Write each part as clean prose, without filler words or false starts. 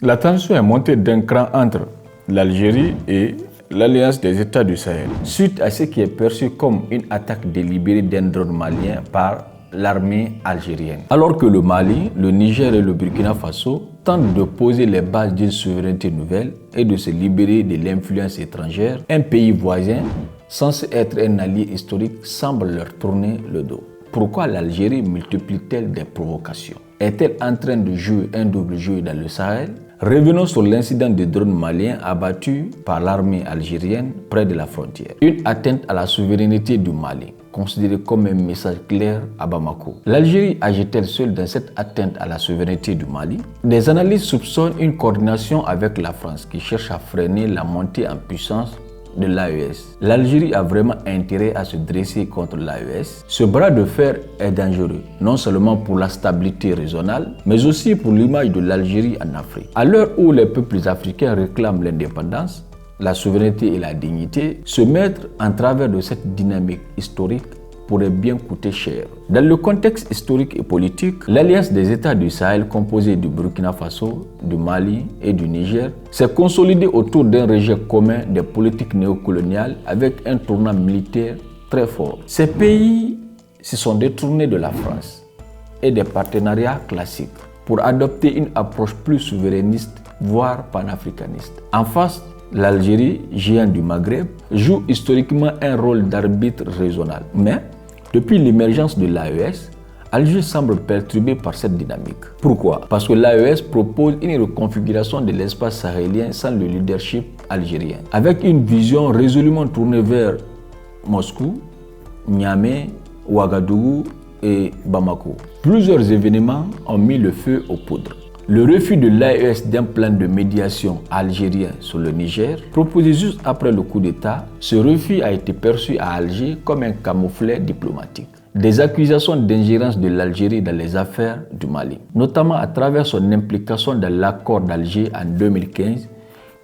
La tension est montée d'un cran entre l'Algérie et l'Alliance des États du Sahel, suite à ce qui est perçu comme une attaque délibérée d'un drone malien par l'armée algérienne. Alors que le Mali, le Niger et le Burkina Faso tentent de poser les bases d'une souveraineté nouvelle et de se libérer de l'influence étrangère, un pays voisin, censé être un allié historique, semble leur tourner le dos. Pourquoi l'Algérie multiplie-t-elle des provocations? Est-elle en train de jouer un double jeu dans le Sahel? Revenons sur l'incident de drone malien abattu par l'armée algérienne près de la frontière. Une atteinte à la souveraineté du Mali, considérée comme un message clair à Bamako. L'Algérie agit-elle seule dans cette atteinte à la souveraineté du Mali? Des analystes soupçonnent une coordination avec la France qui cherche à freiner la montée en puissance de l'AES. L'Algérie a vraiment intérêt à se dresser contre l'AES. Ce bras de fer est dangereux, non seulement pour la stabilité régionale, mais aussi pour l'image de l'Algérie en Afrique. À l'heure où les peuples africains réclament l'indépendance, la souveraineté et la dignité, se mettre en travers de cette dynamique historique pourrait bien coûter cher. Dans le contexte historique et politique, l'Alliance des États du Sahel, composée du Burkina Faso, du Mali et du Niger, s'est consolidée autour d'un rejet commun des politiques néocoloniales avec un tournant militaire très fort. Ces pays se sont détournés de la France et des partenariats classiques pour adopter une approche plus souverainiste, voire panafricaniste. En face, l'Algérie, géant du Maghreb, joue historiquement un rôle d'arbitre régional. Mais, depuis l'émergence de l'AES, Alger semble perturbé par cette dynamique. Pourquoi? Parce que l'AES propose une reconfiguration de l'espace sahélien sans le leadership algérien, avec une vision résolument tournée vers Moscou, Niamey, Ouagadougou et Bamako. Plusieurs événements ont mis le feu aux poudres. Le refus de l'AES d'un plan de médiation algérien sur le Niger, proposé juste après le coup d'État, ce refus a été perçu à Alger comme un camouflet diplomatique. Des accusations d'ingérence de l'Algérie dans les affaires du Mali, notamment à travers son implication dans l'accord d'Alger en 2015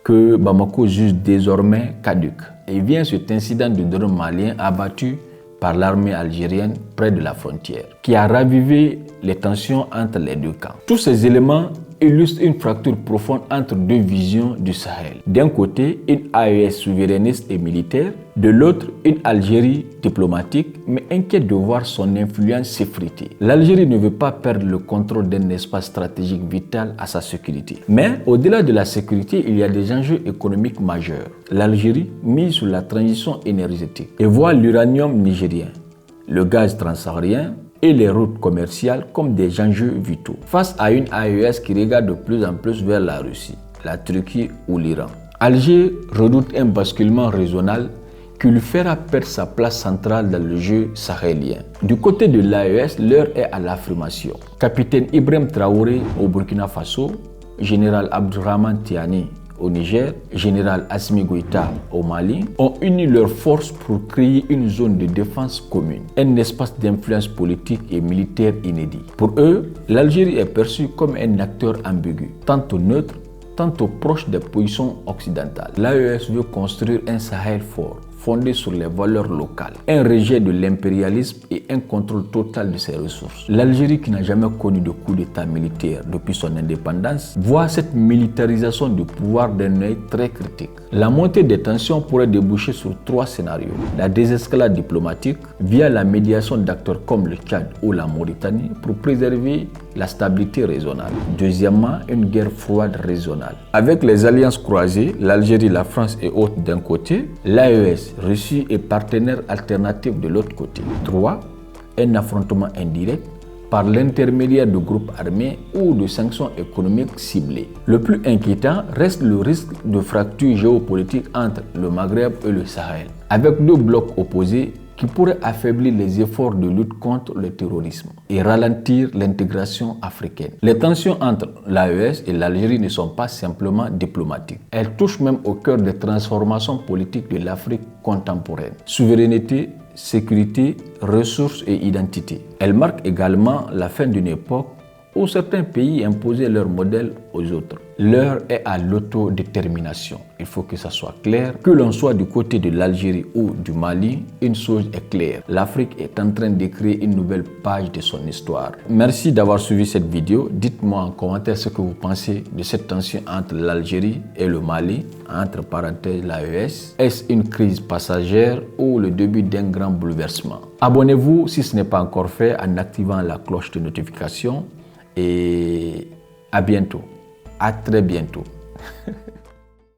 que Bamako juge désormais caduc. Et vient cet incident de drone malien abattu par l'armée algérienne près de la frontière, qui a ravivé les tensions entre les deux camps. Tous ces éléments illustrent une fracture profonde entre deux visions du Sahel. D'un côté, une AES souverainiste et militaire, de l'autre, une Algérie diplomatique, mais inquiète de voir son influence s'effriter. L'Algérie ne veut pas perdre le contrôle d'un espace stratégique vital à sa sécurité. Mais au-delà de la sécurité, il y a des enjeux économiques majeurs. L'Algérie mise sur la transition énergétique et voit l'uranium nigérien, le gaz transsaharien et les routes commerciales comme des enjeux vitaux. Face à une AES qui regarde de plus en plus vers la Russie, la Turquie ou l'Iran, Alger redoute un basculement régional qui lui fera perdre sa place centrale dans le jeu sahélien. Du côté de l'AES, l'heure est à l'affirmation. Capitaine Ibrahim Traoré au Burkina Faso, général Abdourahmane Tiani au Niger, général Assimi Goïta au Mali, ont uni leurs forces pour créer une zone de défense commune, un espace d'influence politique et militaire inédit. Pour eux, l'Algérie est perçue comme un acteur ambigu, tantôt neutre, tantôt proche des positions occidentales. L'AES veut construire un Sahel fort, fondé sur les valeurs locales, un rejet de l'impérialisme et un contrôle total de ses ressources. L'Algérie, qui n'a jamais connu de coup d'État militaire depuis son indépendance, voit cette militarisation du pouvoir d'un œil très critique. La montée des tensions pourrait déboucher sur trois scénarios. La désescalade diplomatique, via la médiation d'acteurs comme le Tchad ou la Mauritanie pour préserver la stabilité régionale. Deuxièmement, une guerre froide régionale. Avec les alliances croisées, l'Algérie, la France et autres d'un côté, l'AES, Russie et partenaires alternatifs de l'autre côté. 3. Un affrontement indirect par l'intermédiaire de groupes armés ou de sanctions économiques ciblées. Le plus inquiétant reste le risque de fracture géopolitique entre le Maghreb et le Sahel, avec deux blocs opposés qui pourraient affaiblir les efforts de lutte contre le terrorisme et ralentir l'intégration africaine. Les tensions entre l'AES et l'Algérie ne sont pas simplement diplomatiques. Elles touchent même au cœur des transformations politiques de l'Afrique contemporaine. Souveraineté, sécurité, ressources et identité. Elles marquent également la fin d'une époque où certains pays imposaient leur modèle aux autres. L'heure est à l'autodétermination. Il faut que ça soit clair. Que l'on soit du côté de l'Algérie ou du Mali, une chose est claire. L'Afrique est en train d'écrire une nouvelle page de son histoire. Merci d'avoir suivi cette vidéo. Dites-moi en commentaire ce que vous pensez de cette tension entre l'Algérie et le Mali, entre parenthèses l'AES. Est-ce une crise passagère ou le début d'un grand bouleversement? Abonnez-vous si ce n'est pas encore fait en activant la cloche de notification et à bientôt. À très bientôt.